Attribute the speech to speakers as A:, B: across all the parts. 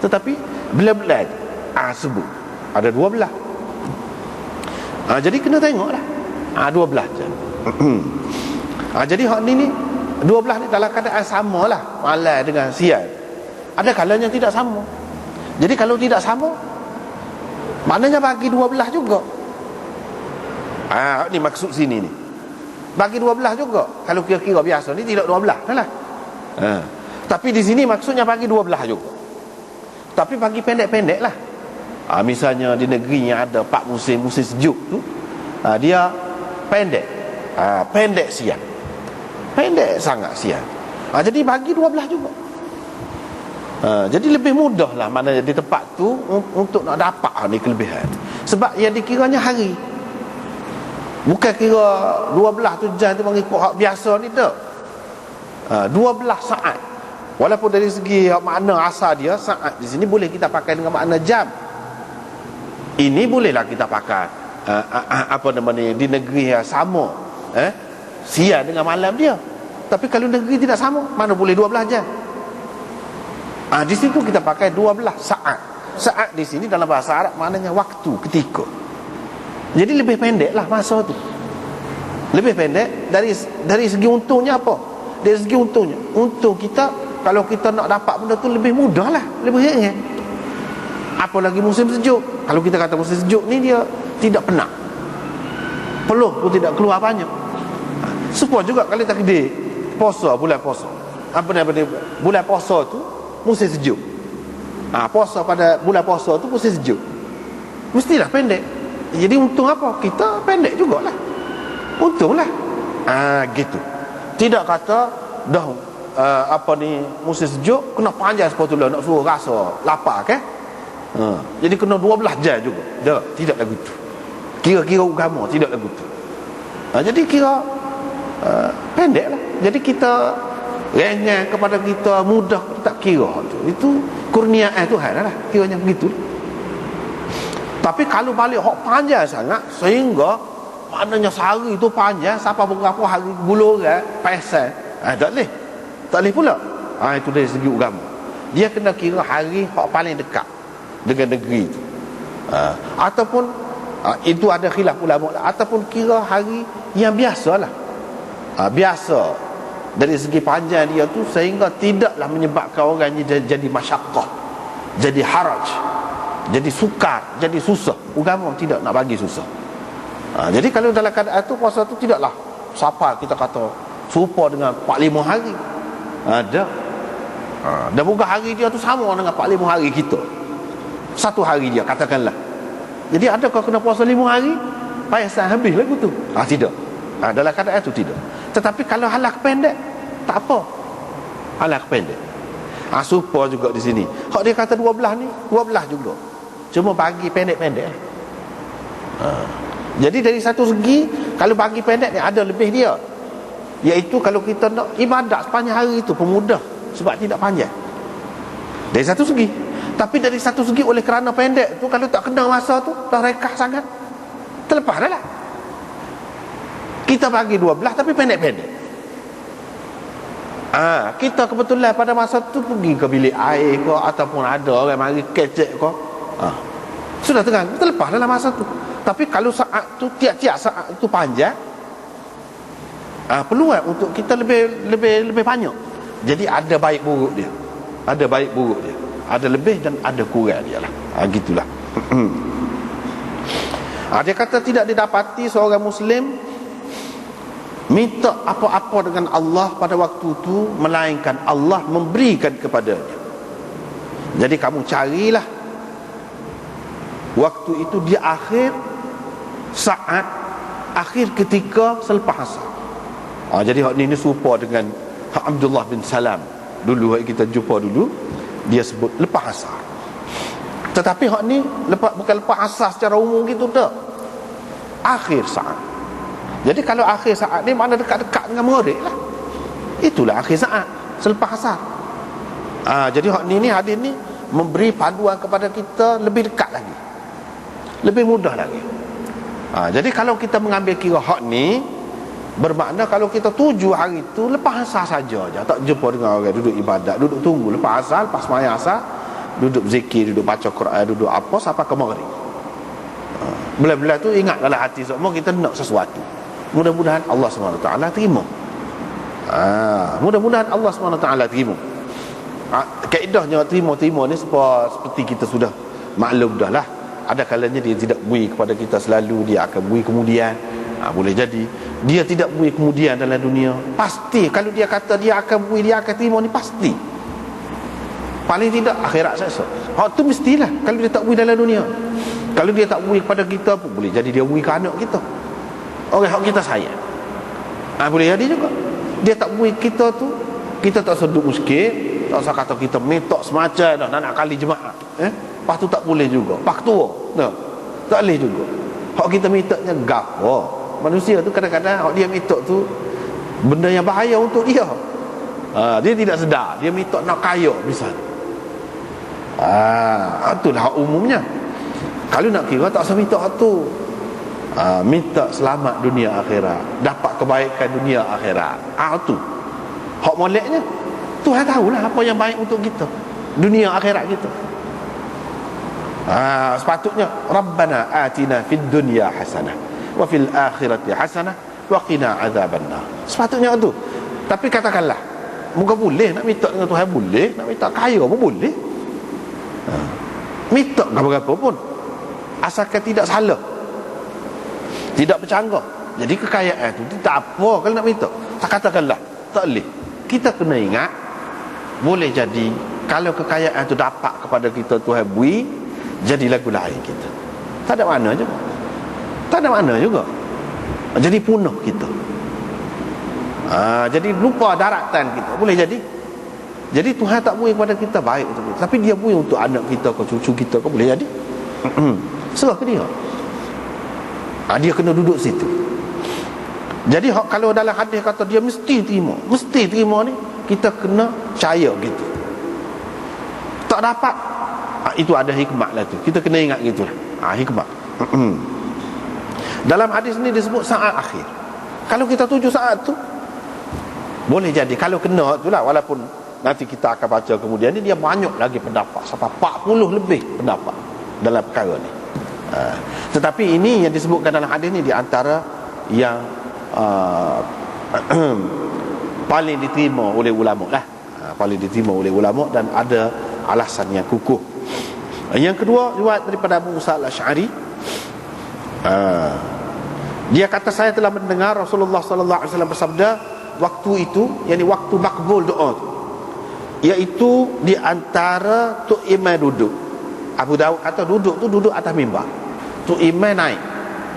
A: Tetapi belah-belah sebut ada 12. Jadi kena tengoklah 12 je. Jadi hak ni 12 ni dalam keadaan sama lah, malam dengan siang. Ada kalanya tidak sama. Jadi kalau tidak sama, maknanya bagi 12 juga. Ni maksud sini ni, bagi 12 juga. Kalau kira-kira biasa ni tidak 12 lah. Tapi di sini maksudnya bagi 12 juga. Tapi bagi pendek-pendek lah. Misalnya di negeri yang ada 4 musim sejuk tu, dia pendek. Pendek siang, pendek sangat siang. Jadi bagi 12 juga. Jadi lebih mudah lah mana di tempat tu untuk nak dapat ni kelebihan. Sebab yang dikiranya hari, bukan kira 12 tu jam tu mengikut hak biasa ni tak. 12 saat. Walaupun dari segi makna asal dia, saat di sini boleh kita pakai dengan makna jam. Ini bolehlah kita pakai apa namanya di negeri yang sama, siang dengan malam dia. Tapi kalau negeri tidak sama, mana boleh 12 jam. Di situ kita pakai 12 saat. Saat di sini dalam bahasa Arab maknanya waktu, ketika. Jadi lebih pendek lah masa tu. Lebih pendek dari segi untungnya apa? Dari segi untungnya, untung kita kalau kita nak dapat benda tu lebih mudah lah, lebih ringan. Apalagi musim sejuk. Kalau kita kata musim sejuk ni dia tidak penat, peluh pun tidak keluar banyak. Supaya juga kalau takdir puasa, bulan puasa, bulan puasa tu musim sejuk. Puasa pada bulan puasa tu musim sejuk, mestilah pendek. Jadi untung apa? Kita pendek jugalah, untunglah. Gitu. Tidak kata dah musim sejuk kena panjang sepatutnya nak suruh rasa lapar kan? Jadi kena 12 jam juga. Tidak lagu tu. Kira-kira agama tidak lagu tu. Jadi kira pendek lah. Jadi kita ringan kepada kita, mudah tak kira tu. Itu kurniaan Tuhan lah, kiranya begitu. Tapi kalau balik hak panjang sangat sehingga maknanya sehari tu panjang sampai beberapa hari buluran pesan, tak boleh pula. Itu dari segi agama. Dia kena kira hari hak paling dekat dengan negeri itu. Ataupun itu ada khilaf ulama, ataupun kira hari yang biasalah. Biasa dari segi panjang dia tu sehingga tidaklah menyebabkan orang jadi masyaqqah, jadi haraj, jadi sukar, jadi susah. Agama tidak nak bagi susah. Jadi kalau dalam keadaan tu puasa tu tidaklah sampai kita kata serupa dengan 45 hari. Ada. Dan bukan hari dia tu sama dengan 45 hari kita. Satu hari dia katakanlah. Jadi adakah kena puasa 5 hari payah habis lagu tu? Tidak. Dalam keadaan itu tidak. Tetapi kalau halak pendek, tak apa. Halak pendek. Supaya juga di sini. Hak dia kata 12 ni, 12 juga. Cuma bagi pendek-pendek. Jadi dari satu segi, kalau bagi pendek ni ada lebih dia. Iaitu kalau kita nak ibadat sepanjang hari itu pemudah sebab tidak panjang. Dari satu segi. Tapi dari satu segi oleh kerana pendek tu, kalau tak kena masa tu dah rekah sangat, terlepas dah lah. Kita bagi 12 tapi pendek-pendek. Kita kebetulan pada masa tu pergi ke bilik air ke, ataupun ada orang mari kecek ke, sudah tengah, terlepas dalam masa tu. Tapi kalau saat tu, tiap-tiap saat tu panjang, peluang untuk kita lebih banyak. Jadi ada baik buruk dia. Ada baik buruk dia. Ada lebih dan ada kurang dia lah. Gitulah. Dia kata tidak didapati seorang Muslim minta apa-apa dengan Allah pada waktu itu melainkan Allah memberikan kepadanya. Jadi kamu carilah waktu itu di akhir saat, akhir ketika selepas asar. Jadi hak ni serupa dengan hak Abdullah bin Salam dulu kita jumpa dulu, dia sebut lepas asar. Tetapi hak ni bukan lepas asar secara umum gitu tak. Akhir saat. Jadi kalau akhir saat ni mana dekat-dekat dengan maghrib lah. Itulah akhir saat selepas asar. Jadi hak ni hadis ni memberi panduan kepada kita lebih dekat lagi, lebih mudah lagi. Jadi kalau kita mengambil kira hak ni, bermakna kalau kita tuju hari tu lepas asar saja je, tak jumpa dengan orang duduk ibadat, duduk tunggu lepas asar, lepas sembahyang asar, duduk zikir, duduk baca Quran, duduk apa sampai ke maghrib. Bila-bila tu ingat dalam hati semua kita nak sesuatu. Mudah-mudahan Allah SWT terima. Mudah-mudahan Allah SWT terima. Kaedahnya terima-terima ni seperti kita sudah maklum dah lah. Ada kalanya dia tidak beri kepada kita selalu, dia akan beri kemudian. Boleh jadi dia tidak beri kemudian dalam dunia. Pasti kalau dia kata dia akan beri, dia akan terima ni pasti. Paling tidak akhirat saya. Hak tu mestilah kalau dia tak beri dalam dunia. Kalau dia tak beri kepada kita pun boleh jadi dia beri ke anak kita, orang hak kita sayang. Boleh jadi juga dia tak beri kita tu, kita tak sedut sikit, tak usah kata kita minta semacam dah nak kali jemaah. Lepas tu tak boleh juga. Pak tua tak boleh juga. Hak kita mintanya gapo. Manusia tu kadang-kadang hak dia minta tu benda yang bahaya untuk dia. Dia tidak sedar, dia minta nak kaya misalnya. Itulah hak umumnya. Kalau nak kira tak usah minta hak tu. Minta selamat dunia akhirat, dapat kebaikan dunia akhirat. Tu hak moleknya. Tuhan tahulah apa yang baik untuk kita dunia akhirat kita. Sepatutnya Rabbana atina fid dunya hasanah wa fil akhirati hasanah wa qina azabannar. Sepatutnya tu. Tapi katakanlah, moga boleh nak minta dengan Tuhan, boleh nak minta kaya pun boleh. Minta apa-apa pun asalkan tidak salah, tidak bercanggah. Jadi kekayaan tu tak apa kalau nak minta. Tak katakanlah tak boleh. Kita kena ingat, boleh jadi kalau kekayaan tu dapat kepada kita Tuhan beri, jadi lagu lain kita. Tak ada makna juga. Tak ada makna juga. Jadi punah kita. Jadi lupa daratan kita. Boleh jadi. Jadi Tuhan tak beri kepada kita baik untuk kita, tapi dia beri untuk anak kita ke cucu kita ke, boleh jadi. Serah ke dia. Dia kena duduk situ. Jadi kalau dalam hadis kata dia mesti terima ni, kita kena percaya gitu. Tak dapat, itu ada hikmat lah tu. Kita kena ingat gitulah. Hikmat. Dalam hadis ni disebut saat akhir. Kalau kita tuju saat tu, boleh jadi kalau kena tu lah, walaupun nanti kita akan baca kemudian ni, dia banyak lagi pendapat, sampai 40 lebih pendapat dalam perkara ni. Tetapi ini yang disebutkan dalam hadis ni di antara yang paling diterima oleh ulama lah. Paling diterima oleh ulama dan ada alasan yang kukuh. Yang kedua, riwayat daripada Abu Musa al-Asy'ari. Dia kata saya telah mendengar Rasulullah sallallahu alaihi wasallam bersabda waktu itu, yakni waktu makbul doa tu, iaitu di antara tu imam duduk. Abu Daud kata duduk tu duduk atas mimbar. Tu imam naik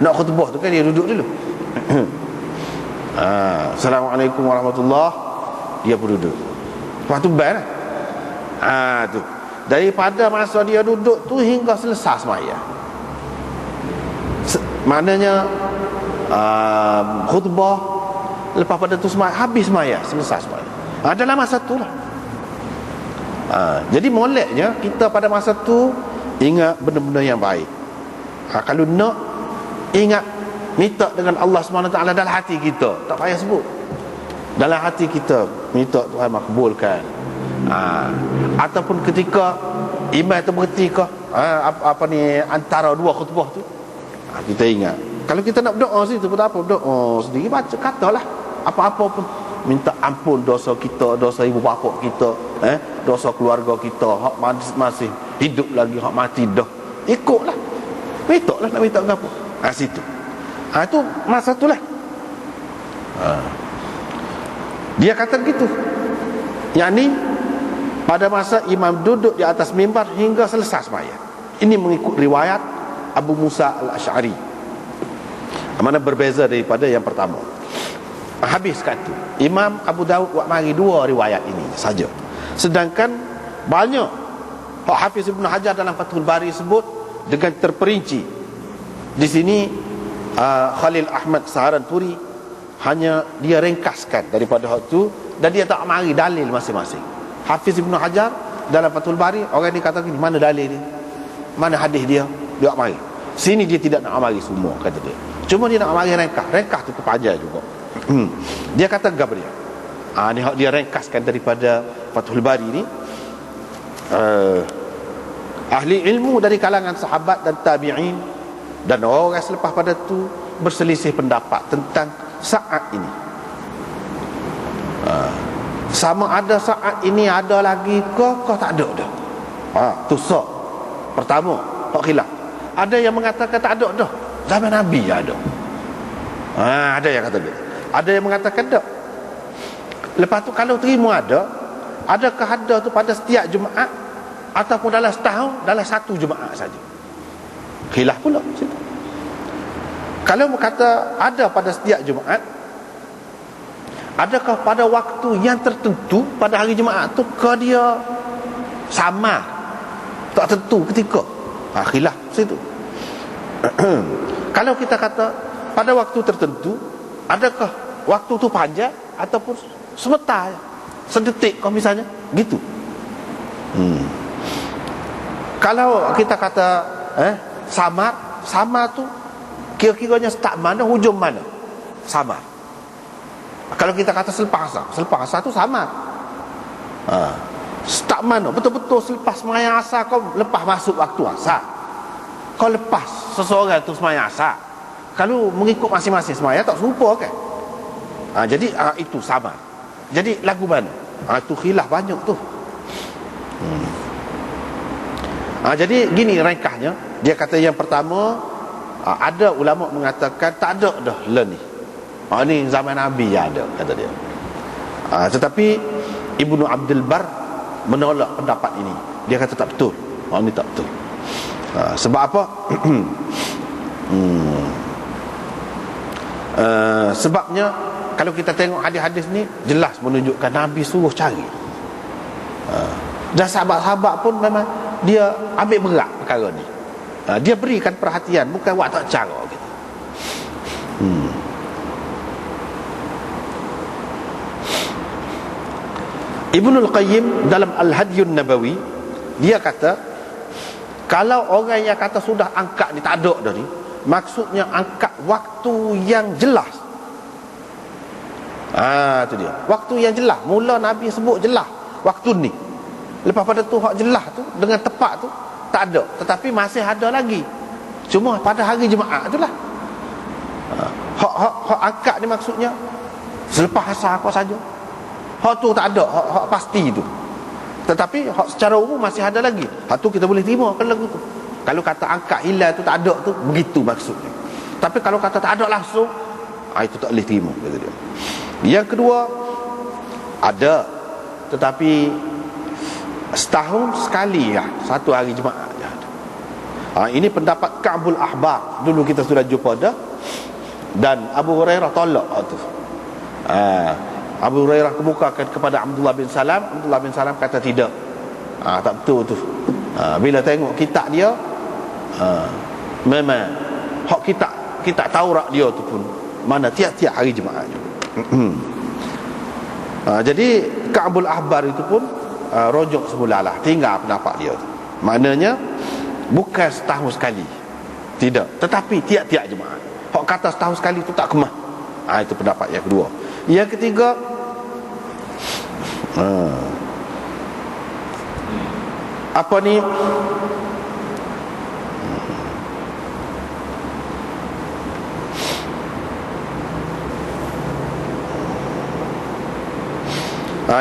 A: nak khutbah tu kan dia duduk dulu. Assalamualaikum warahmatullahi, dia pun duduk. Lepas tu ban lah. Tu daripada masa dia duduk tu hingga selesai sembahyang. Maknanya khutbah, lepas pada tu sembahyang, habis sembahyang, selesai sembahyang. Dalam masa tu lah. Jadi moleknya kita pada masa tu ingat benda-benda yang baik. Kalau nak ingat, minta dengan Allah SWT dalam hati kita, tak payah sebut. Dalam hati kita minta Tuhan makbulkan. Ataupun ketika imam tu berhenti ke antara dua khutbah tu, kita ingat. Kalau kita nak berdoa situ pun tak apa, berdoa sendiri, baca katalah apa-apa pun, minta ampun dosa kita, dosa ibu bapa kita, dosa keluarga kita, hak masih hidup lagi, hak mati dah, ikutlah, minta lah, nak minta apa situ. Itu masa tu lah. Dia kata gitu, yakni pada masa imam duduk di atas mimbar hingga selesai sembahyang. Ini mengikut riwayat Abu Musa al-Asy'ari, mana berbeza daripada yang pertama. Habis kata Imam Abu Daud buat mari dua riwayat ini saja. Sedangkan banyak Hafiz Ibn Hajar dalam Fathul Bari sebut dengan terperinci. Di sini Khalil Ahmad Saharanpuri hanya dia ringkaskan daripada hak tu, dan dia tak mari dalil masing-masing. Hafiz Ibn Hajar dalam Fathul Bari, orang ni kata gini, mana dalil dia, mana hadis dia tak mari. Sini dia tidak nak mari semua, kata dia. Cuma dia nak mari ringkas tu kepanjang juga. Dia kata Gabriel. Ni dia ringkaskan daripada Fathul Bari ni. Ahli ilmu dari kalangan sahabat dan tabi'in dan orang selepas pada itu berselisih pendapat tentang saat ini. Sama ada saat ini ada lagi ke tak ada dah. Tu sok. Pertama, hak khilaf. Ada yang mengatakan tak ada dah. Zaman Nabi ada. Ada yang kata dia. Ada yang mengatakan tak. Lepas tu kalau terima ada, adakah ada tu pada setiap Jumaat ataupun dalam setahun, dalam satu Jumaat saja? Khilaf pula situ. Kalau kata ada pada setiap Jumaat, adakah pada waktu yang tertentu pada hari Jumaat tu ke dia sama tak tentu ketika? Khilaf situ. Kalau kita kata pada waktu tertentu, adakah waktu tu panjang ataupun sebentar, sedetik kau misalnya gitu. Kalau kita kata sama tu kira-kiranya start mana, hujung mana? Sama. Kalau kita kata selepas asar tu sama. Start mana? Betul-betul selepas sembahyang asar kau lepas masuk waktu asar. Kau lepas seseorang tu sembahyang asar. Kalau mengikut masing-masing sembahyang tak serupa kan? Jadi itu sama. Jadi lagu mana? Itu khilaf banyak tu. Jadi gini ringkasnya. Dia kata yang pertama, ada ulama mengatakan tak ada dah ni. Ni zaman Nabi ada, kata dia. Tetapi Ibnu Abdul Bar menolak pendapat ini. Dia kata tak betul. Ni tak betul. Sebab apa? Sebabnya kalau kita tengok hadis-hadis ni jelas menunjukkan Nabi suruh cari. Dan sahabat-sahabat pun memang dia ambil berat perkara ni. Dia berikan perhatian, bukan buat tak cara gitu. Ibnul Qayyim dalam Al-Hadyun Nabawi dia kata, kalau orang yang kata sudah angkat ni tak ada dah ni, maksudnya angkat waktu yang jelas. Tu dia. Waktu yang jelas. Mula Nabi sebut jelas waktu ni. Lepas pada tu hak jelas tu dengan tepat tu tak ada, tetapi masih ada lagi. Cuma pada hari Jumaat itulah. Hak angkat ni maksudnya selepas asar apa saja. Hak tu tak ada, hak pasti tu. Tetapi hak secara umum masih ada lagi. Hak tu kita boleh terima kan lagu tu. Kalau kata angkat hilal tu tak ada tu, begitu maksudnya. Tapi kalau kata tak ada langsung, itu tak boleh terima, kata dia. Yang kedua, ada, tetapi setahun sekali lah, satu hari Jumaat je ada. Ini pendapat Ka'bul Ahbar. Dulu kita sudah jumpa dah. Dan Abu Hurairah tolak tu. Abu Hurairah kemukakan kepada Abdullah bin Salam. Abdullah bin Salam kata tidak. Tak betul tu. Bila tengok kitab dia, memang hak kitab Taurat dia tu pun mana tiap-tiap hari Jumaat juga. Jadi Ka'bul Ahbar itu pun rojok semula lah, tinggal pendapat dia tu. Maknanya bukan setahun sekali, tidak, tetapi tiap-tiap Jumaat. Hak kata setahun sekali tu tak kemah. Itu pendapat yang kedua. Yang ketiga, apa ni,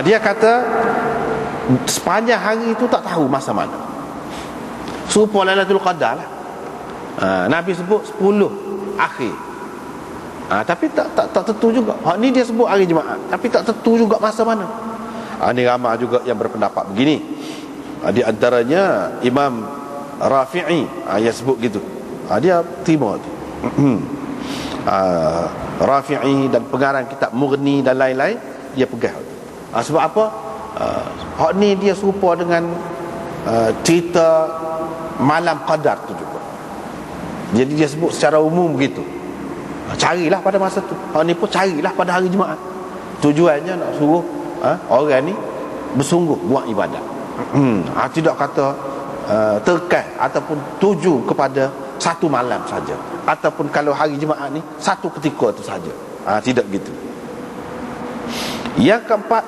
A: dia kata sepanjang hari itu tak tahu masa mana. Serupa Lailatul Qadar lah. Nabi sebut 10 akhir. Tapi tak tentu juga. Ni dia sebut hari Jumaat, tapi tak tentu juga masa mana. Ni ramai juga yang berpendapat begini. Di antaranya Imam Rafi'i yang sebut gitu. Dia terima tu. Rafi'i dan pengarang kitab Mughni dan lain-lain, dia pegang. Sebab apa? Hak ni dia serupa dengan cerita malam qadar tu juga. Jadi dia sebut secara umum begitu. Carilah pada masa tu. Hak ni pun carilah pada hari Jumaat. Tujuannya nak suruh orang ni bersungguh buat ibadat. Tidak kata terkait ataupun tuju kepada satu malam saja, ataupun kalau hari Jumaat ni satu ketika tu saja. Tidak gitu. Yang keempat,